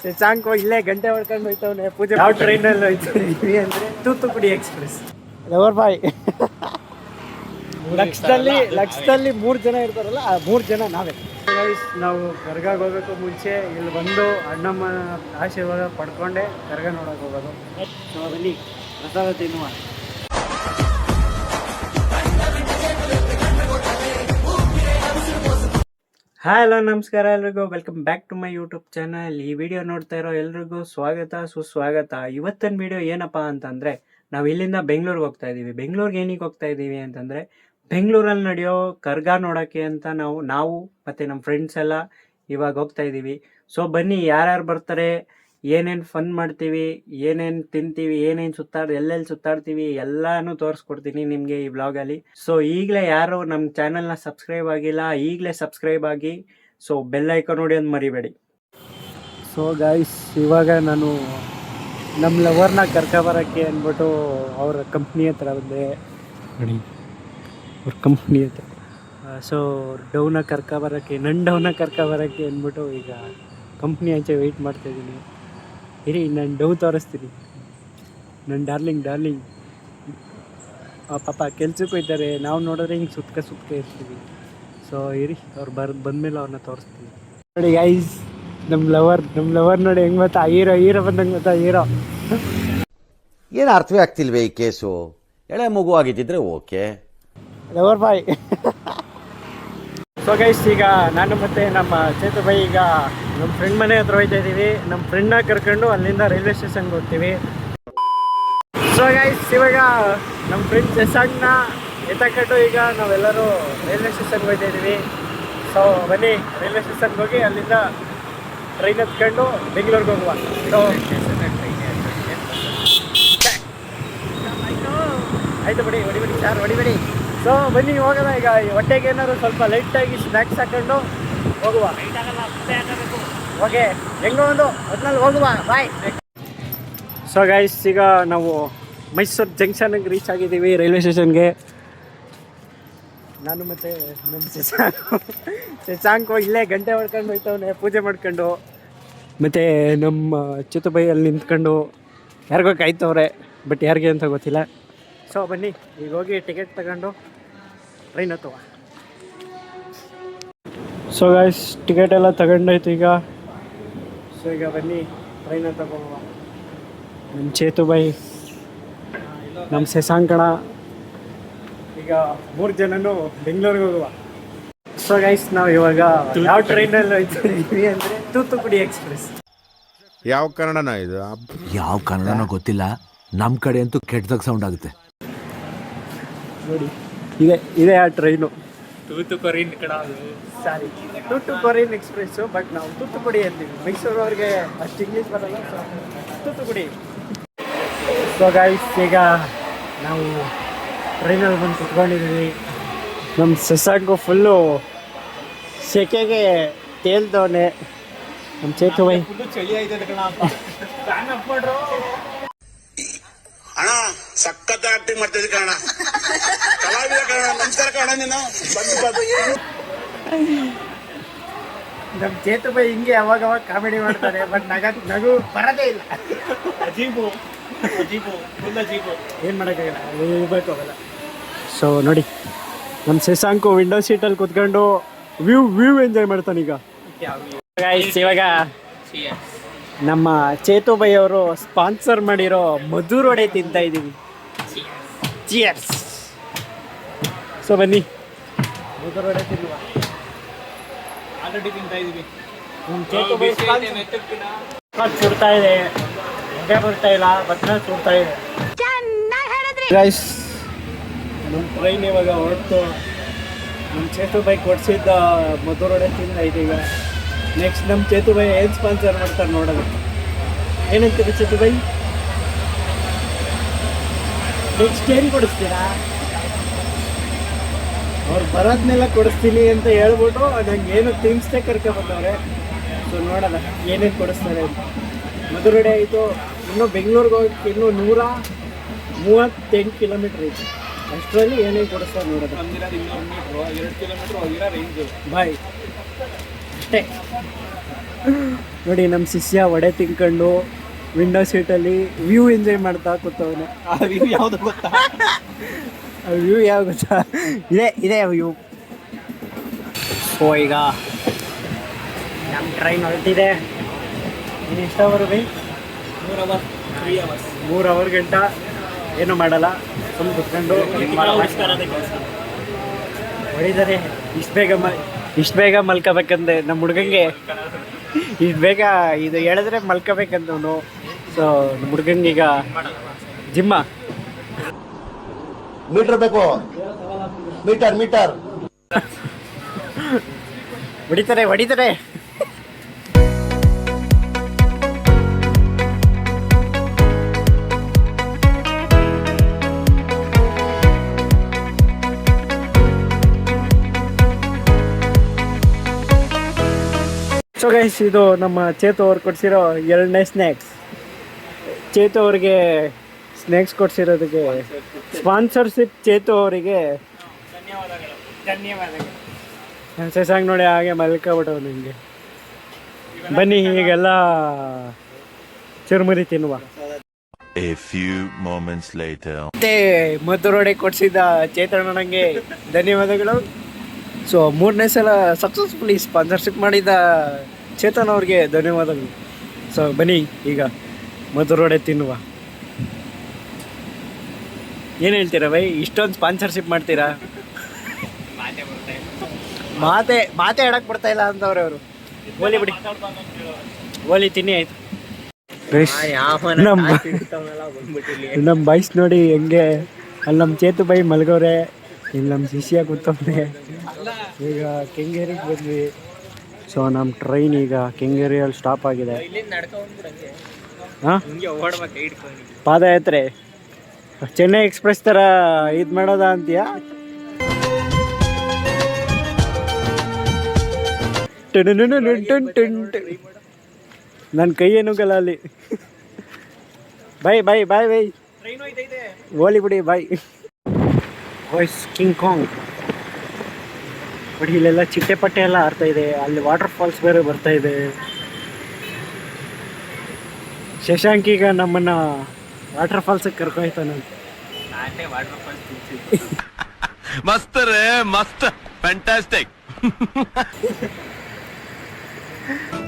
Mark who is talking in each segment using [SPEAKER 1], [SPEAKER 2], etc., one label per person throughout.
[SPEAKER 1] ಶಶಾಂಕ್ ಇಲ್ಲೇ ಗಂಟೆ ಹೊಡ್ಕೊಂಡು ಹೋಯ್ತವನೆ ಪೂಜೆ. ಯಾವ ಟ್ರೈನಲ್ಲಿ ಹೋಯ್ತೀವಿ ಅಂದರೆ ತೂತುಕುಡಿ ಎಕ್ಸ್ಪ್ರೆಸ್. ಲವರ್ ಬಾಯ್ ಲಕ್ಷದಲ್ಲಿ 3 ಜನ ಇರ್ತಾರಲ್ಲ, ಆ 3 ಜನ ನಾವೇ. ನಾವು ಕರ್ಗಾಗ ಹೋಗೋಕ್ಕೂ ಮುಂಚೆ ಇಲ್ಲಿ ಬಂದು ಅಣ್ಣಮ್ಮ ಆಶೀರ್ವಾದ ಪಡ್ಕೊಂಡೆ ಕರ್ಗ ನೋಡೋಕೆ ಹೋಗೋದು. ಬನ್ನಿ ಪ್ರಸಾದ ತಿನ್ನುವ. ಹಲೋ ನಮಸ್ಕಾರ ಎಲ್ರಿಗೂ, welcome back to my YouTube channel. ಈ ವಿಡಿಯೋ ನೋಡ್ತಾ ಇರೋ ಎಲ್ರಿಗೂ ಸ್ವಾಗತ ಸುಸ್ವಾಗತ. ಇವತ್ತಿನ ವಿಡಿಯೋ ಏನಪ್ಪ ಅಂತಂದರೆ, ನಾವು ಇಲ್ಲಿಂದ ಬೆಂಗಳೂರಿಗೆ ಹೋಗ್ತಾ ಇದ್ದೀವಿ. ಬೆಂಗಳೂರಿಗೆ ಏನಕ್ಕೆ ಹೋಗ್ತಾ ಇದ್ದೀವಿ ಅಂತಂದರೆ, ಬೆಂಗಳೂರಲ್ಲಿ ನಡೆಯೋ ಕರ್ಗ ನೋಡೋಕ್ಕೆ ಅಂತ ನಾವು ಮತ್ತು ನಮ್ಮ ಫ್ರೆಂಡ್ಸ್ ಎಲ್ಲ ಇವಾಗ ಹೋಗ್ತಾ ಇದ್ದೀವಿ. ಸೊ ಬನ್ನಿ, ಯಾರ್ಯಾರು ಬರ್ತಾರೆ, ಏನೇನು ಫನ್ ಮಾಡ್ತೀವಿ, ಏನೇನು ತಿಂತೀವಿ, ಏನೇನು ಎಲ್ಲೆಲ್ಲಿ ಸುತ್ತಾಡ್ತೀವಿ ಎಲ್ಲನೂ ತೋರಿಸ್ಕೊಡ್ತೀನಿ ನಿಮಗೆ ಈ ವ್ಲಾಗಲ್ಲಿ. ಸೊ ಈಗಲೇ ಯಾರು ನಮ್ಮ ಚಾನಲ್ನ ಸಬ್ಸ್ಕ್ರೈಬ್ ಆಗಿಲ್ಲ, ಈಗಲೇ ಸಬ್ಸ್ಕ್ರೈಬ್ ಆಗಿ. ಸೊ ಬೆಲ್ ಐಕಾನ್ ನೋಡಿ ಅಂತ ಮರಿಬೇಡಿ. ಸೊ ಗೈಸ್, ಇವಾಗ ನಾನು ನಮ್ಮ ಲವರ್ನ ಕರ್ಕೊಬರೋಕ್ಕೆ ಅಂದ್ಬಿಟ್ಟು ಅವ್ರ ಕಂಪ್ನಿ ಹತ್ರ ಬಂದೆ ನೋಡಿ, ಅವ್ರ ಕಂಪ್ನಿ ಹತ್ರ. ಸೊ ಡೌನ ಕರ್ಕೊಬರೋಕ್ಕೆ, ನನ್ನ ಡೌನ ಕರ್ಕೊಬರೋಕ್ಕೆ ಅಂದ್ಬಿಟ್ಟು ಈಗ ಕಂಪ್ನಿ ಆಚೆ ವೆಯ್ಟ್ ಮಾಡ್ತಾಯಿದ್ದೀನಿ. ಇರಿ, ನಾನು ಡೌ ತೋರಿಸ್ತೀನಿ. ನನ್ನ ಡಾರ್ಲಿಂಗ್ ಪಾಪ ಕೆಲ್ಸಕ್ಕೆ ಹೋಯ್ತಾರೆ, ನಾವು ನೋಡಿದ್ರೆ ಹಿಂಗೆ ಸುತ್ಕ ಇರ್ತೀವಿ. ಸೊ ಇರಿ, ಅವ್ರು ಬಂದಮೇಲೆ ಅವ್ರನ್ನ ತೋರಿಸ್ತೀನಿ. ನೋಡಿ ಗೈಸ್, ನಮ್ಮ ಲವರ್ ನೋಡಿ ಹೆಂಗೆ ಗೊತ್ತಾ, ಹೀರೋ ಬಂದಂಗೆ ಗೊತ್ತಾ, ಹೀರೋ.
[SPEAKER 2] ಏನು ಅರ್ಥವೇ ಆಗ್ತಿಲ್ವೇ ಈ ಕೇಸು? ಎಳೆ ಮಗು ಆಗಿದ್ದಿದ್ರೆ okay.
[SPEAKER 1] Lover boy. So guys, ಈಗ ನಾನು ಮತ್ತು ನಮ್ಮ ಚೇತು ಬಾಯ್ ಈಗ ನಮ್ಮ ಫ್ರೆಂಡ್ ಮನೆ ಹತ್ರ ಹೋಗ್ತಾ ಇದ್ದೀವಿ. ನಮ್ಮ ಫ್ರೆಂಡ್ನ ಕರ್ಕೊಂಡು ಅಲ್ಲಿಂದ ರೈಲ್ವೆ ಸ್ಟೇಷನ್ಗೆ ಹೋಗ್ತೀವಿ. ಸೊ ಗೈಸ್, ಇವಾಗ ನಮ್ಮ ಫ್ರೆಂಡ್ ಶಶಾಂಕ್ನ ಎತ್ತಕೊಂಡು ಈಗ ನಾವೆಲ್ಲರೂ ರೈಲ್ವೆ ಸ್ಟೇಷನ್ಗೆ ಹೋಗ್ತಾ ಇದ್ದೀವಿ. ಸೊ ಬನ್ನಿ, ರೈಲ್ವೆ ಸ್ಟೇಷನ್ಗೆ ಹೋಗಿ ಅಲ್ಲಿಂದ ಟ್ರೈನ್ ಹತ್ಕೊಂಡು ಬೆಂಗಳೂರಿಗೆ ಹೋಗುವ. ಸೊ ಆಯಿತು, ಹೊಡಿಬೇಡಿ ಸರ್, ಹೊಡಿಬೇಡಿ. ಸೊ ಬನ್ನಿ ಹೋಗೋಣ ಈಗ. ಹೊಟ್ಟೆಗೆ ಏನಾದ್ರು ಸ್ವಲ್ಪ ಲೈಟಾಗಿ ಸ್ನ್ಯಾಕ್ಸ್ ಹಾಕೊಂಡು ಹೋಗುವ. ಓಕೆ, ಹೆಂಗೋ ಒಂದು ಒಟ್ನಲ್ಲಿ ಹೋಗುವ, ಬಾಯ್. ಸೊ ಗೈಸ್, ಈಗ ನಾವು ಮೈಸೂರು ಜಂಕ್ಷನ್ಗೆ ರೀಚ್ ಆಗಿದ್ದೀವಿ, ರೈಲ್ವೆ ಸ್ಟೇಷನ್ಗೆ. ನಾನು ಮತ್ತು ನಮ್ಮ ಶಶಾಂಕ್ ಇಲ್ಲೇ ಗಂಟೆ ಹೊಡ್ಕೊಂಡು ಹೋಯ್ತವನೆ ಪೂಜೆ ಮಾಡ್ಕೊಂಡು. ಮತ್ತು ನಮ್ಮ ಚಿತ್ತುಬೈ ಅಲ್ಲಿ ನಿಂತ್ಕೊಂಡು ಯಾರಿಗೋ ಕಾಯ್ತವ್ರೆ, ಬಟ್ ಯಾರಿಗೆ ಅಂತ ಗೊತ್ತಿಲ್ಲ. ಸೊ ಬನ್ನಿ, ಈಗ ಹೋಗಿ ಟಿಕೆಟ್ ತಗೊಂಡು ಟ್ರೈನ್ ಹತ್ತುವ. ಸೊ ಗೈಸ್, ಟಿಕೆಟ್ ಎಲ್ಲ ತಗೊಂಡಾಯ್ತು ಈಗ. ಸೊ ಈಗ ಬನ್ನಿ ಟ್ರೈನ್ ಹತ್ತ ಹೋಗುವ. ನಮ್ಮ ಚೇತುಬೈ, ನಮ್ಮ ಶಶಾಂಕಣ, ಈಗ 3 ಜನನು ಬೆಂಗಳೂರಿಗೆ ಹೋಗುವ. ಸೊ ಗೈಸ್, ನಾವು ಇವಾಗ ಯಾವ ಟ್ರೈನಲ್ಲಿ ಹೋಗ್ತಿದ್ದೀವಿ ಅಂದರೆ ತೂತುಕುಡಿ ಎಕ್ಸ್ಪ್ರೆಸ್.
[SPEAKER 3] ಯಾವ ಕನ್ನಡನ ಇದು?
[SPEAKER 4] ಯಾವ ಕನ್ನಡನೋ ಗೊತ್ತಿಲ್ಲ, ನಮ್ಮ ಕಡೆ ಅಂತೂ ಕೆಟ್ಟದಾಗ ಸೌಂಡ್ ಆಗುತ್ತೆ
[SPEAKER 1] ನೋಡಿ. ಇದೆ ಆ ಟ್ರೈನು, ತೂತುಕುಡಿನ್ ಎಕ್ಸ್ಪ್ರೆಸ್ಸು. ಬಟ್ ನಾವು ತೂತುಕುಡಿ ಅಂತೀವಿ, ಮೈಸೂರವ್ರಿಗೆ ಅಷ್ಟು ಇಂಗ್ಲೀಷ್ ಬರಲ್ಲ. ತೂತುಕುಡಿ. ಸೊ ಗೈಸ್, ಈಗ ನಾವು ಟ್ರೈನಲ್ಲಿ ಬಂದು ಕುತ್ಕೊಂಡಿದ್ದೀವಿ. ನಮ್ಮ ಶಶಾಂಕು ಫುಲ್ಲು ಸೆಕೆಗೆ ತೇಲ್ದವನೆ. ನಮ್ಮ ಚೇತುಬೈ ಚಳಿ ಆಯ್ತದೆ ಕಣ
[SPEAKER 5] ಅಣ್ಣ, ಸಖತ್ ಆಕ್ಟಿಂಗ್ ಮಾಡ್ತಿದ್ದೆ ಕಣ, ಕಲಾವಿದ ಕಣ, ನಮಸ್ಕಾರ ಕಣ. ನೀನು
[SPEAKER 1] ನಮ್ಮ ಚೇತುಬೈ ಹಿಂಗೆ ಅವಾಗ ಕಾಮಿಡಿ ಮಾಡ್ತಾರೆ, ಬಟ್ ನಗು ಬರೋದೇ ಇಲ್ಲ. ಅಜೀಬು ಏನು ಮಾಡೋಕ್ಕಾಗಲ್ಲ, ಇರಬೇಕು ಅವೆಲ್ಲ. ಸೊ ನೋಡಿ, ನಮ್ಮ ಶಶಾಂಕು ವಿಂಡೋ ಸೀಟಲ್ಲಿ ಕುತ್ಕೊಂಡು ವ್ಯೂ ಎಂಜಾಯ್ ಮಾಡ್ತಾನೀಗ. ಇವಾಗ ನಮ್ಮ ಚೇತುಬೈ ಅವರು ಸ್ಪಾನ್ಸರ್ ಮಾಡಿರೋ ಮಧುರ್ ವಡೆ ತಿಂತಾ ಇದ್ದೀವಿ. ಚಿಯರ್ಸ್. ಸೊ ಬನ್ನಿ, ಮಧುರ್ ವಡೆ ತಿನ್ನುವ. ಆಲ್ರೆಡಿ ತಿಂತಾ ಇದ್ದೀವಿ. ನಮ್ಮ ಚೇತುಬೈ ಸುಡ್ತಾ ಇದೆ, ಹೊಗೆ ಬರ್ತಾ ಇಲ್ಲ, ಬಟ್ಟೆ ಸುಡ್ತಾ ಇದೆ. ಗೈಸ್, ನಮ್ಮ ಟ್ರೈನ್ ಇವಾಗ ಹೊರಟು ನಮ್ಮ ಚೇತುಬೈ ಕೊಡಿಸಿದ್ದ ಮಧುರ್ ವಡೆ ತಿಂದಾಯ್ತು. ಈಗ ನೆಕ್ಸ್ಟ್ ನಮ್ಮ ಚೇತುಬೈ ಏನು ಸ್ಪಾನ್ಸರ್ ಮಾಡ್ತಾರೆ ನೋಡೋದು. ಏನಂತೀರಿ ಚೇತುಬೈ? ನೆಕ್ಸ್ಟ್ ಏನು ಕೊಡಿಸ್ತೀರಾ? ಅವ್ರು ಬರೋದನ್ನೆಲ್ಲ ಕೊಡಿಸ್ತೀನಿ ಅಂತ ಹೇಳ್ಬಿಟ್ಟು ನಂಗೆ ಏನು ತಿನ್ನಿಸ್ತೇ ಕರ್ಕೊಬಂದವ್ರೆ. ಸೊ ನೋಡೋಣ ಏನೇನು ಕೊಡಿಸ್ತಾರೆ ಅಂತ. ಮಧುರ್ ವಡೆ ಆಯಿತು. ಇನ್ನೂ ಬೆಂಗಳೂರಿಗೆ ಹೋಗೋಕ್ಕೆ ಇನ್ನೂ 138 ಕಿಲೋಮೀಟ್ರ್ ಐತೆ. ಅಷ್ಟರಲ್ಲಿ ಏನೇನು ಕೊಡಿಸ್ತಾರೆ ನೋಡೋದು. 2 ಕಿಲೋಮೀಟ್ರ್ ಹೋಗಿರೋ ರೇಂಜು ಬಾಯ್ ಅಷ್ಟೇ. ನೋಡಿ ನಮ್ಮ ಶಿಷ್ಯ ವಡೆ ತಿನ್ಕೊಂಡು ವಿಂಡೋ ಸೀಟಲ್ಲಿ ವ್ಯೂ ಎಂಜಾಯ್ ಮಾಡ್ತಾ ಕೂತವನೆ.
[SPEAKER 6] ಆ ವ್ಯೂ ಯಾವ್ದು ಗೊತ್ತಾ?
[SPEAKER 1] ವ್ಯೂ ಯಾವ ಗೊತ್ತಾ? ಇದೆ ವ್ಯೂ. ಸೊ ಈಗ ನಮ್ಮ ಟ್ರೈನ್ ಹೊರಟಿದೆ. ಇನ್ನು ಎಷ್ಟು ಅವರ್ ಬೈ? 3 ಅವರ್ ಗಂಟ ಏನೂ ಮಾಡಲ್ಲ, ಸುಮ್ಮನೆ ಕುತ್ಕೊಂಡು ಹೊಡಿತಾರೆ. ಇಷ್ಟು ಬೇಗ ಮಲ್ಕೋಬೇಕಂದ್ರೆ ನಮ್ಮ ಹುಡುಗಂಗೆ ಇಷ್ಟು ಬೇಗ ಇದು ಹೇಳಿದ್ರೆ ಮಲ್ಕೋಬೇಕಂತವನು. ಸೊ ನಮ್ಮ ಹುಡುಗಂಗೀಗ ಜಿಮ್ಮ
[SPEAKER 7] ಮೀಟರ್ ಬೇಕು, ಮೀಟರ್
[SPEAKER 1] ಹೊಡಿತಾರೆ. ಸೊ ಗೈಸ್, ಇದು ನಮ್ಮ ಚೇತು ಅವ್ರು ಕೊಡ್ಸಿರೋ 2ನೇ ಸ್ನ್ಯಾಕ್ಸ್. ಚೇತು ಅವ್ರಿಗೆ ಸ್ನ್ಯಾಕ್ಸ್ ಕೊಡ್ಸಿರೋದಕ್ಕೆ ಸ್ಪಾನ್ಸರ್ಶಿಪ್ ಚೇತು ಅವರಿಗೆ ಧನ್ಯವಾದಗಳು. ಶಶಾಂಕ್ ನೋಡಿ ಹಾಗೆ ಮಲ್ಕೊಬಿಟ್ಟವು ನಿಮಗೆ. ಬನ್ನಿ ಈಗೆಲ್ಲ ಚುರುಮುರಿ ತಿನ್ನುವ.
[SPEAKER 8] A few moments later.
[SPEAKER 1] ಮತ್ತೆ ಮಧುರೋಡೆ ಕೊಡಿಸಿದ ಚೇತಣ್ಣನಿಗೆ ಧನ್ಯವಾದಗಳು. ಸೊ 3ನೇ ಸಲ ಸಕ್ಸಸ್ಫುಲಿ ಸ್ಪಾನ್ಸರ್ಶಿಪ್ ಮಾಡಿದ ಚೇತನ್ ಅವ್ರಿಗೆ ಧನ್ಯವಾದಗಳು. ಸೊ ಬನ್ನಿ ಈಗ ಮಧುರೋಡೆ ತಿನ್ನುವ. ಏನು ಹೇಳ್ತೀರಾ ಬೈ, ಇಷ್ಟೊಂದು ಸ್ಪಾನ್ಸರ್ಶಿಪ್ ಮಾಡ್ತೀರಾ? ಮಾತೆ ಆಡಕ್ಕೆ ಬರ್ತಾ ಇಲ್ಲ ಅಂತವ್ರೆ ಅವರು. ಓಲಿ ಬಿಡಿ, ಓಲಿ ತಿನ್ನಿ ಆಯ್ತು. ನಮ್ಮ ಬಾಯ್ಸ್ ನೋಡಿ ಹೆಂಗೆ, ಅಲ್ಲಿ ನಮ್ಮ ಚೇತು ಬೈ ಮಲ್ಗವ್ರೆ, ಇಲ್ಲಿ ನಮ್ಮ ಶಿಷ್ಯ ಕೂತವ್ರೆ. ಈಗ ಕೆಂಗೇರಿಗೆ ಬಂದ್ವಿ. ಸೊ ನಮ್ಮ ಟ್ರೈನ್ ಈಗ ಕೆಂಗೇರಿಯಲ್ಲಿ ಸ್ಟಾಪ್ ಆಗಿದೆ. ಹಾಂ, ಪಾದಯಾತ್ರೆ ಚೆನ್ನೈ ಎಕ್ಸ್ಪ್ರೆಸ್ ಥರ ಇದು ಮಾಡೋದ ಅಂತೀಯಾ? ನನ್ನ ಕೈಯೇ ನುಗ್ಗಲ್ಲ ಅಲ್ಲಿ. ಬಾಯ್ ಓಲಿ ಬಿಡಿ boy. Voice King Kong. But ಇಲ್ಲೆಲ್ಲ ಚಿಟ್ಟೆ ಪಟ್ಟೆ ಎಲ್ಲ ಆಡ್ತಾ ಇದೆ. ಅಲ್ಲಿ ವಾಟರ್ ಫಾಲ್ಸ್ ಬೇರೆ ಬರ್ತಾ ಇದೆ. ಶಶಾಂಕ್ ಈಗ ನಮ್ಮನ್ನ ವಾಟರ್ ಫಾಲ್ಸಿಗೆ ಕರ್ಕೊಯ್ತಾನಂತೆ.
[SPEAKER 8] ಮಸ್ತ್ ರೇ, ಮಸ್ತ್, fantastic.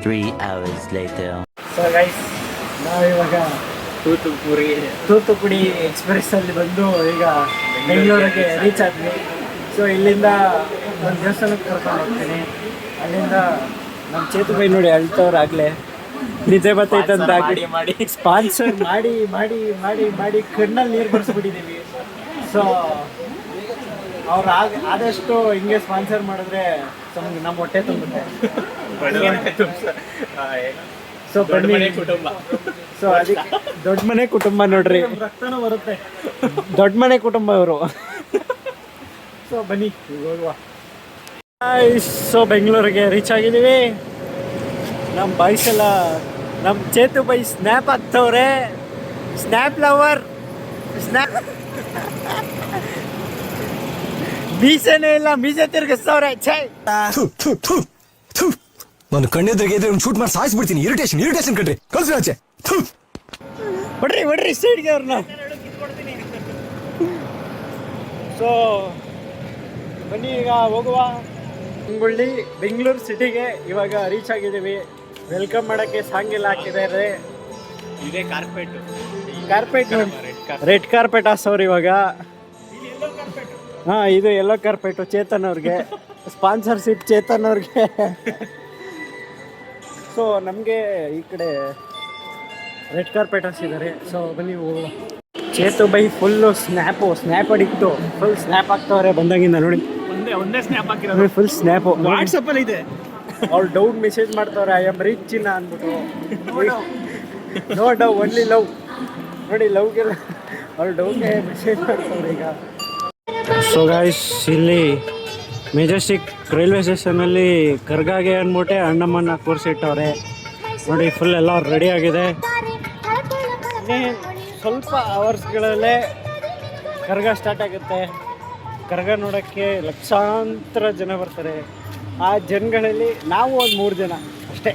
[SPEAKER 9] 3 hours later.
[SPEAKER 1] So guys, ನಾವಿವಾಗ ತೂತುಕುಡಿ ಎಕ್ಸ್ಪ್ರೆಸ್ಸಲ್ಲಿ ಬಂದು ಈಗ ಬೆಂಗಳೂರಿಗೆ ರೀಚ್ ಆದ್ವಿ. ಸೊ ಇಲ್ಲಿಂದ ಒಂದು ದೇವಸ್ಥಾನಕ್ಕೆ ಕರ್ಕೊಂಡು ಹೋಗ್ತೀನಿ. ಅಲ್ಲಿಂದ ನಮ್ಮ ಚೇತು ಬೈ ನೋಡಿ ಅಳ್ತವ್ರಾಗಲೇ ನಿಜೆ ಬರ್ತೈತಂತ ಮಾಡಿ ಸ್ಪಾನ್ಸರ್ ಮಾಡಿ ಕಣ್ಣಲ್ಲಿ ನೀರು ಬರ್ಸ್ಬಿಟ್ಟಿದ್ದೀವಿ. ಸೊ ಅವ್ರು ಆದಷ್ಟು ಹಿಂಗೆ ಸ್ಪಾನ್ಸರ್ ಮಾಡಿದ್ರೆ ನಮ್ಮ ಹೊಟ್ಟೆ ತುಂಬುತ್ತೆ. ಸೊ ಬನ್ನಿ ಕುಟುಂಬ. ಸೊ ಅದಕ್ಕೆ ದೊಡ್ಡ ಮನೆ ಕುಟುಂಬ ನೋಡ್ರಿ, ರಕ್ತನೂ ಬರುತ್ತೆ. ದೊಡ್ಡ ಮನೆ ಕುಟುಂಬ ಇವರು. ಸೊ ಬನ್ನಿ ಹೋಗುವ. ಸೊ ಬೆಂಗಳೂರಿಗೆ ರೀಚ್ ಆಗಿದ್ದೀವಿ. ನಮ್ಮ ಬಾಯ್ಸ್ ಎಲ್ಲ, ನಮ್ಮ ಚೇತು ಬೈ ಸ್ನ್ಯಾಪ್ ಆಗ್ತವ್ರೆ. ಸ್ನ್ಯಾಪ್ ಲವರ್, ಸ್ನ್ಯಾಪ್ ಮೀಸೆನೇ ಇಲ್ಲ, ಮೀಸೆ ತಿರ್ಗಿಸ್ತವ್ರೆ. ಛೇ,
[SPEAKER 4] ನಾನು ಕಣ್ಣೆದ್ರಿಗೆ ಶೂಟ್ ಮಾಡಿ ಸಾಯಿಸ್ಬಿಡ್ತೀನಿ. ಇರಿಟೇಷನ್ ಕಣ್ರಿ, ಕಳ್ಸಿ ಆಚೆ.
[SPEAKER 1] ಹೊಡ್ರಿ ಸೈಡ್ಗೆ ಅವ್ರನ್ನ. ಸೊ ಬನ್ನಿ ಈಗ ಹೋಗುವ. ಬೆಂಗಳೂರು ಸಿಟಿಗೆ ಇವಾಗ ರೀಚ್ ಆಗಿದ್ದೀವಿ. ವೆಲ್ಕಮ್ ಮಾಡೋಕ್ಕೆ ಸಾಂಗ್ ಎಲ್ಲ ಹಾಕಿದ್ದಾರೆ.
[SPEAKER 6] ಇದೇ ಕಾರ್ಪೆಟ್
[SPEAKER 1] ರೆಡ್ ಕಾರ್ಪೆಟ್ ಹಾಸವ್ರು ಇವಾಗ. ಹಾಂ, ಇದು ಯೆಲ್ಲೋ ಕಾರ್ಪೆಟು ಚೇತನ್ ಅವ್ರಿಗೆ, ಸ್ಪಾನ್ಸರ್ಶಿಪ್ ಚೇತನ್ ಅವ್ರಿಗೆ. ಸೊ ನಮಗೆ ಈ ಕಡೆ ರೆಡ್ ಕಾರ್ಪೆಟ್ ಹಾಸಿದ್ದಾರೆ. ಸೊ ಬನ್ನಿ ಹೋಗುವ. ಚೇತು ಬೈ full snap addict. Full snap ಆಗ್ತವ್ರೆ ಬಂದಾಗಿಂದ ನೋಡಿ.
[SPEAKER 6] ಒಂದೇ ಸ್ನ್ಯಾಪ್ ಹಾಕಿರೋದು,
[SPEAKER 1] ಫುಲ್ ಸ್ನ್ಯಾಪು.
[SPEAKER 6] ವಾಟ್ಸಪ್ಪಲ್ಲಿ ಇದೆ.
[SPEAKER 1] ಅವ್ರು ಡೌಟ್ ಮೆಸೇಜ್ ಮಾಡ್ತವ್ರೆ, ಐ ಆಮ್ ರಿಚ್ ಇನ್ನ ಅಂದ್ಬಿಟ್ಟು. ನೋ ಡವ್, ಒನ್ಲಿ ಲವ್. ನೋಡಿ ಲವ್ಗೆಲ್ಲ ಅವ್ರು ಡೌಟ್ಗೆ ಮೆಸೇಜ್ ಮಾಡ್ತವ್ರೆ ಈಗ. ಸೊ ಗಾಯ್ಸ್, ಇಲ್ಲಿ ಮೆಜೆಸ್ಟಿಕ್ ರೈಲ್ವೆ ಸ್ಟೇಷನಲ್ಲಿ ಕರ್ಗಾಗೆ ಅಂದ್ಬಿಟ್ಟೆ ಅಣ್ಣಮ್ಮನ ಕೂರಿಸಿಟ್ಟವ್ರೆ ನೋಡಿ. ಫುಲ್ ಎಲ್ಲ ರೆಡಿ ಆಗಿದೆ. ಸ್ವಲ್ಪ ಅವರ್ಸ್ಗಳಲ್ಲೇ ಕರ್ಗ ಸ್ಟಾರ್ಟ್ ಆಗುತ್ತೆ. ಕರ್ಗ ನೋಡೋಕ್ಕೆ ಲಕ್ಷಾಂತರ ಜನ ಬರ್ತಾರೆ. ಆ ಜನಗಳಲ್ಲಿ ನಾವು ಒಂದು 3 ಜನ ಅಷ್ಟೇ. ಅಷ್ಟೇ.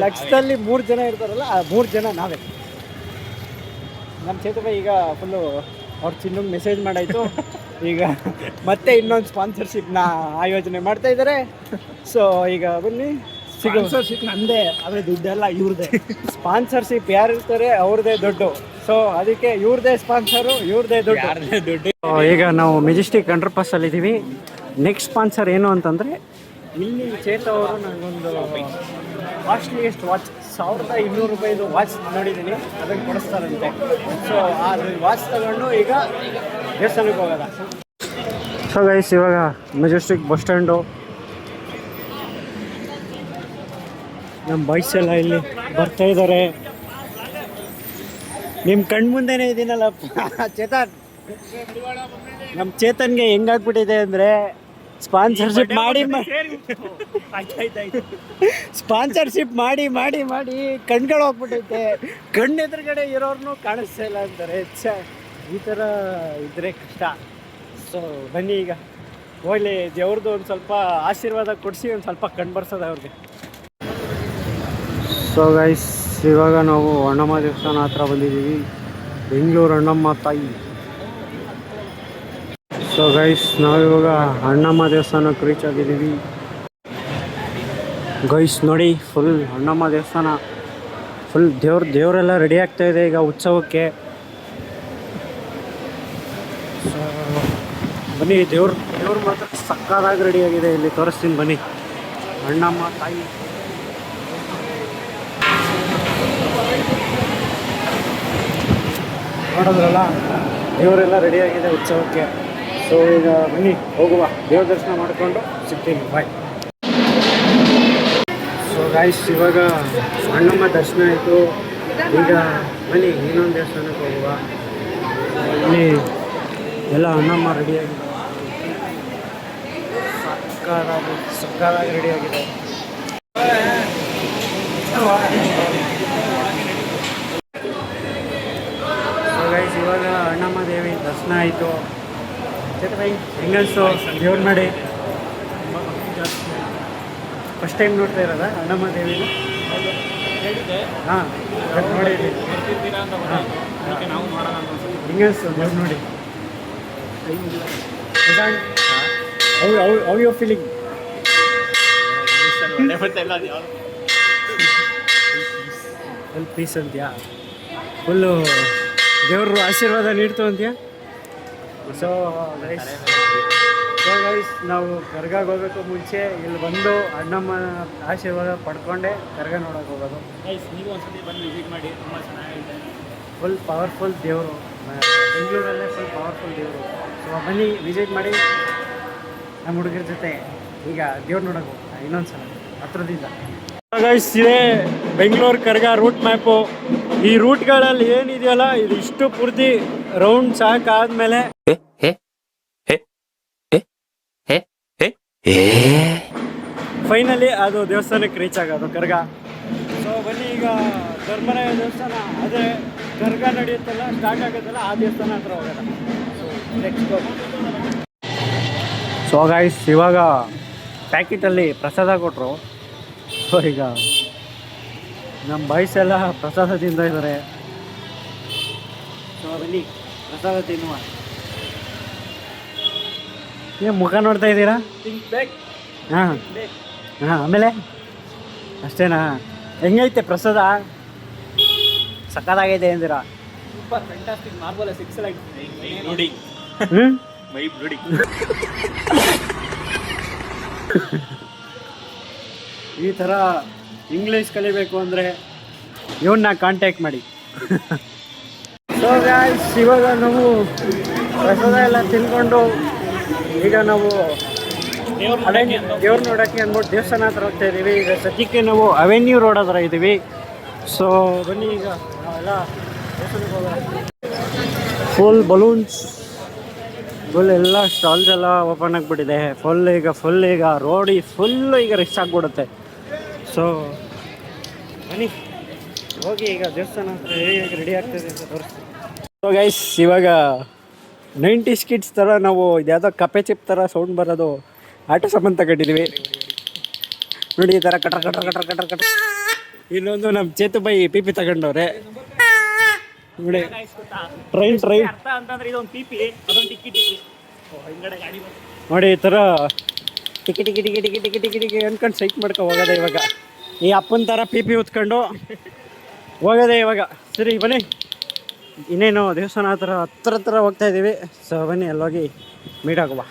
[SPEAKER 6] ಲಕ್ಷದಲ್ಲಿ
[SPEAKER 1] 3 ಜನ ಇರ್ತಾರಲ್ಲ, ಆ 3 ಜನ ನಾವೇ. ನಮ್ಮ ಚೇತುಭಾಯಿ ಈಗ ಫುಲ್ಲು ಅವ್ರ ಚಿನ್ನಂಗೆ ಮೆಸೇಜ್ ಮಾಡಾಯಿತು. ಈಗ ಮತ್ತೆ ಇನ್ನೊಂದು ಸ್ಪಾನ್ಸರ್ಶಿಪ್ನ ಆಯೋಜನೆ ಮಾಡ್ತಾ ಇದ್ದಾರೆ. ಸೊ ಈಗ ಬನ್ನಿ
[SPEAKER 6] ಸ್ಪಾನ್ಸರ್ಶಿಪ್ ನಂದೇ, ಆದರೆ ದುಡ್ಡೆಲ್ಲ ಇವ್ರದೇ.
[SPEAKER 1] ಸ್ಪಾನ್ಸರ್ಶಿಪ್ ಯಾರು ಇರ್ತಾರೆ ಅವ್ರದ್ದೇ ದುಡ್ಡು. ಸೊ ಅದಕ್ಕೆ ಇವ್ರದೇ ಸ್ಪಾನ್ಸರು, ಇವ್ರದೇ ದುಡ್ಡು. ಈಗ ನಾವು ಮೆಜೆಸ್ಟಿಕ್ ಅಂಡರ್ ಪಾಸಲ್ಲಿ ಇದ್ದೀವಿ. ನೆಕ್ಸ್ಟ್ ಸ್ಪಾನ್ಸರ್ ಏನು ಅಂತಂದರೆ, ಇಲ್ಲಿ ಚೇತ ಅವರು ನನಗೊಂದು ಕಾಸ್ಟ್ಲಿಯೆಸ್ಟ್ ವಾಚ್, 1200 ರೂಪಾಯಿದು ವಾಚ್ ನೋಡಿದ್ದೀನಿ, ಅದನ್ನು ಕೊಡಿಸ್ತಾರಂತೆ. ಸೊ ಅದು ವಾಚ್ ತಗೊಂಡು ಈಗ ದೇವಸ್ಥಾನಕ್ಕೆ ಹೋಗೋದ. ಸೊ ಗೈಸ್, ಇವಾಗ ಮೆಜೆಸ್ಟಿಕ್ ಬಸ್ ಸ್ಟ್ಯಾಂಡು. ನಮ್ಮ ಬಾಯ್ಸ್ ಎಲ್ಲ ಇಲ್ಲಿ ಬರ್ತಾ ಇದ್ದಾರೆ. ನಿಮ್ಮ ಕಣ್ಮುಂದೆನೇ ಇದೀನಲ್ಲ ಚೇತನ್. ನಮ್ಮ ಚೇತನ್ಗೆ ಹೆಂಗಾಗ್ಬಿಟ್ಟಿದೆ ಅಂದರೆ, ಸ್ಪಾನ್ಸರ್ಶಿಪ್ ಮಾಡಿ ಕಣ್ಗಳು ಹೋಗ್ಬಿಟ್ಟೈತೆ. ಕಣ್ಣು ಎದುರುಗಡೆ ಇರೋರ್ನು ಕಾಣಿಸ್ತಾ ಇಲ್ಲ ಅಂತಾರೆ. ಈ ಥರ ಇದ್ರೆ ಕಷ್ಟ. ಸೊ ಬನ್ನಿ ಈಗ ಹೋಗ್ಲಿ, ದೇವ್ರದ್ದು ಒಂದು ಸ್ವಲ್ಪ ಆಶೀರ್ವಾದ ಕೊಡಿಸಿ ಒಂದು ಸ್ವಲ್ಪ ಕಣ್ಣು ಬರ್ಸೋದು ಅವ್ರಿಗೆ. ಸೊ ಗೈಸ್, ಇವಾಗ ನಾವು ಅಣ್ಣಮ್ಮ ದೇವಸ್ಥಾನ ಹತ್ರ ಬಂದಿದ್ದೀವಿ, ಬೆಂಗಳೂರು ಅಣ್ಣಮ್ಮ ತಾಯಿ. ಸೊ ಗೈಸ್, ನಾವಿವಾಗ ಅಣ್ಣಮ್ಮ ದೇವಸ್ಥಾನಕ್ಕೆ ರೀಚ್ ಆಗಿದ್ದೀವಿ. ಗೈಸ್ ನೋಡಿ, ಫುಲ್ ಅಣ್ಣಮ್ಮ ದೇವಸ್ಥಾನ ಫುಲ್ ದೇವರೆಲ್ಲ ರೆಡಿ ಆಗ್ತಾ ಇದೆ ಈಗ ಉತ್ಸವಕ್ಕೆ. ಸೊ ಬನ್ನಿ, ದೇವ್ರು ಮಾತ್ರ ಸಕ್ಕತ್ತಾಗಿ ರೆಡಿಯಾಗಿದೆ. ಇಲ್ಲಿ ತೋರಿಸ್ತೀನಿ ಬನ್ನಿ, ಅಣ್ಣಮ್ಮ ತಾಯಿ. ನೋಡಿದ್ರಲ್ಲ, ದೇವರೆಲ್ಲ ರೆಡಿಯಾಗಿದೆ ಉತ್ಸವಕ್ಕೆ. ಸೊ ಈಗ ಬನ್ನಿ ಹೋಗುವ, ದೇವ್ರ ದರ್ಶನ ಮಾಡಿಕೊಂಡು ಸಿಗ್ತೀನಿ. ಬಾಯ್. ಸೊ ಗಾಯ್ಸ್, ಇವಾಗ ಅಣ್ಣಮ್ಮ ದರ್ಶನ ಆಯಿತು. ಈಗ ಬನ್ನಿ ಇನ್ನೊಂದು ದೇವಸ್ಥಾನಕ್ಕೆ ಹೋಗುವ. ಇಲ್ಲಿ ಎಲ್ಲ ಅಣ್ಣಮ್ಮ ರೆಡಿಯಾಗಿದೆ, ಸಕ್ಕತ್ತಾಗಿ ರೆಡಿಯಾಗಿದೆ. ಸೊ ಗೈಸ್, ಇವಾಗ ಅಣ್ಣಮ್ಮ ದೇವಿ ದರ್ಶನ ಆಯಿತು. ಚೇತಭಾಯಿ ಹೆಂಗನ್ಸು ದೇವ್ರ ಮಾಡಿ? ಫಸ್ಟ್ ಟೈಮ್ ನೋಡ್ತಾ ಇರೋದಾ ಅಣ್ಣಮ್ಮ ದೇವಿನ? ಹಾಂ, ನೋಡಿ ಹೆಂಗನ್ಸು ದೇವ್ರ ನೋಡಿ? How you feeling? Full peace ಅಂತೀಯಾ? ಫುಲ್ಲು ದೇವ್ರ ಆಶೀರ್ವಾದ ನೀಡ್ತು ಅಂತೀಯಾ? ಸೊ ಗೈಸ್, ನಾವು ಕರ್ಗಾಗೆ ಹೋಗೋಕ್ಕೂ ಮುಂಚೆ ಇಲ್ಲಿ ಬಂದು ಅಣ್ಣಮ್ಮ ಆಶೀರ್ವಾದ ಪಡ್ಕೊಂಡೆ ಕರ್ಗ ನೋಡೋಕೆ ಹೋಗೋದು.
[SPEAKER 6] ನೀವು ಒಂದ್ಸತಿ ಬಂದು ವಿಸಿಟ್ ಮಾಡಿ, ತುಂಬ ಚೆನ್ನಾಗಿದೆ.
[SPEAKER 1] ಫುಲ್ ಪವರ್ಫುಲ್ ದೇವರು, ಬೆಂಗಳೂರಲ್ಲೇ ಫುಲ್ ಪವರ್ಫುಲ್ ದೇವರು. ಸೊ ಬನ್ನಿ ವಿಸಿಟ್ ಮಾಡಿ ನಮ್ಮ ಹುಡುಗರ ಜೊತೆ ಈಗ ದೇವ್ರು ನೋಡೋಕೆ ಹೋಗ್ತಾ ಇನ್ನೊಂದು ಸಲ ಹತ್ರದಿಂದ. ಗೈಸ್, ಇದೇ ಬೆಂಗಳೂರು ಕರ್ಗ ರೂಟ್ ಮ್ಯಾಪು. ಈ ರೂಟ್ಗಳಲ್ಲಿ ಏನಿದೆಯಲ್ಲ, ಇದು ಇಷ್ಟು ಪೂರ್ತಿ ರೌಂಡ್ ಸಾಕಾದ್ಮೇಲೆ ಫೈನಲಿ ಅದು ದೇವಸ್ಥಾನಕ್ಕೆ ರೀಚ್ ಆಗೋದು, ಕರ್ಗ. ಸೊ ಬನ್ನಿ ಈಗ ಧರ್ಮರಾಯ ದೇವಸ್ಥಾನ, ಅದೇ ಕರ್ಗ ನಡೆಯುತ್ತಲ್ಲ, ಸ್ಟಾರ್ಟ್ ಆಗುತ್ತಲ್ಲ, ಆ ದೇವಸ್ಥಾನ ಹತ್ರ ಹೋಗೋಣ. ನೆಕ್ಸ್ಟ್ ಸೊ ಗೈಸ್, ಇವಾಗ ಪ್ಯಾಕೆಟಲ್ಲಿ ಪ್ರಸಾದ ಕೊಟ್ಟರು. ಸೊ ಈಗ ನಮ್ಮ ಬಾಯ್ಸ್ ಎಲ್ಲ ಪ್ರಸಾದ ತಿಂತಾ ಇದ್ದಾರೆ. ಸೊ ಬನ್ನಿ ಪ್ರಸಾದ ತಿನ್ನುವ. ಏನು ಮುಖ ನೋಡ್ತಾ ಇದ್ದೀರಾ? ಹಾಂ ಹಾಂ, ಆಮೇಲೆ ಅಷ್ಟೇನಾ? ಹೆಂಗೈತೆ ಪ್ರಸಾದ? ಸಕ್ಕತ್ತಾಗೈತೆ ಅಂದಿರಾ?
[SPEAKER 6] ಸೂಪರ್, ಫ್ಯಾಂಟಾಸ್ಟಿಕ್, ಮಾರ್ಬಲ್ ಎಕ್ಸಲೆಂಟ್ ನೋಡಿ. ವೈಬ್ ನೋಡಿ.
[SPEAKER 1] ಈ ಥರ ಇಂಗ್ಲೀಷ್ ಕಲಿಬೇಕು ಅಂದರೆ ಇವನ್ನ ಕಾಂಟ್ಯಾಕ್ಟ್ ಮಾಡಿ. ಸೊ ಗಾಯ್ಸ್, ಇವಾಗ ನಾವು ಪ್ರಸಾದ ಎಲ್ಲ ತಿನ್ಕೊಂಡು ಈಗ ನಾವು ದೇವ್ರು ನೋಡೋಕ್ಕೆ ಅಂದ್ಬಿಟ್ಟು ದೇವಸ್ಥಾನ ಹತ್ರ ಹೋಗ್ತಾ ಇದ್ದೀವಿ. ಈಗ ಸದ್ಯಕ್ಕೆ ನಾವು ಅವೆನ್ಯೂ ರೋಡ್ ಹತ್ರ ಇದ್ದೀವಿ. ಸೊ ಬನ್ನಿ ಈಗ ನಾವೆಲ್ಲ ದೇವಸ್ಥಾನಕ್ಕೆ ಹೋಗೋಣ. ಫುಲ್ ಬಲೂನ್ಸ್, ಫುಲ್ ಎಲ್ಲ ಸ್ಟಾಲ್ಸ್ ಎಲ್ಲ ಓಪನ್ ಆಗಿಬಿಟ್ಟಿದೆ. ಫುಲ್ ಈಗ ರೋಡಿ ಫುಲ್ಲು ಈಗ ರಿಚ್ ಆಗಿಬಿಡುತ್ತೆ. ಸೊ ಬನ್ನಿ ಹೋಗಿ ಈಗ ದೇವಸ್ಥಾನ ಹತ್ರ ಹೇಗೆ ರೆಡಿ ಆಗ್ತದೆ ಅಂತ ತೋರಿಸ್ತೀವಿ. ಸೊ ಗೈಸ್, ಇವಾಗ 90s ಕಿಡ್ಸ್ ಥರ ನಾವು ಇದ್ಯಾವುದೋ ಕಪೆ ಚಿಪ್ ಥರ ಸೌಂಡ್ ಬರೋದು ಆಟೋ ಸಾಮಾನು ತಗೊಂಡಿದ್ದೀವಿ. ನೋಡಿ ಈ ಥರ ಕಟ್ರ ಕಟ್ರ ಕಟ್ರ ಕಟ್ರ ಕಟ್ರ. ಇನ್ನೊಂದು ನಮ್ಮ ಚೇತುಬೈ ಪಿ ತಗೊಂಡವ್ರೆ ನೋಡಿ. ಟ್ರೈನ್
[SPEAKER 6] ಅರ್ಥ ಅಂತಂದ್ರೆ ಇದೊಂದು ಪಿಪಿ ಅದೊಂದು ಟಿಕ್ಕಿ ಹಿಂಗಡೆ ಗಾಡಿ
[SPEAKER 1] ನೋಡಿ ಈ ಥರ ಟಿಕಿ ಟಿಕಿ ಟಿಕಿ ಟಿಕಿ ಟಿಕಿ ಟಿಕಿ ಟಿಕಿ ಅನ್ಕೊಂಡು ಸೈಕ್ ಮಾಡ್ಕೊ ಹೋಗೋದೆ ಇವಾಗ. ಈ ಅಪ್ಪನ ಥರ ಪಿ ಉತ್ಕೊಂಡು ಹೋಗೋದೆ ಇವಾಗ. ಸರಿ ಬನ್ನಿ, ಇನ್ನೇನು ದೇವಸ್ಥಾನ ಹತ್ರ ಹೋಗ್ತಾ ಇದ್ದೀವಿ. ಸೊ ಬನ್ನಿ ಅಲ್ಲೋಗಿ ಮೀಟ್ ಆಗುವ.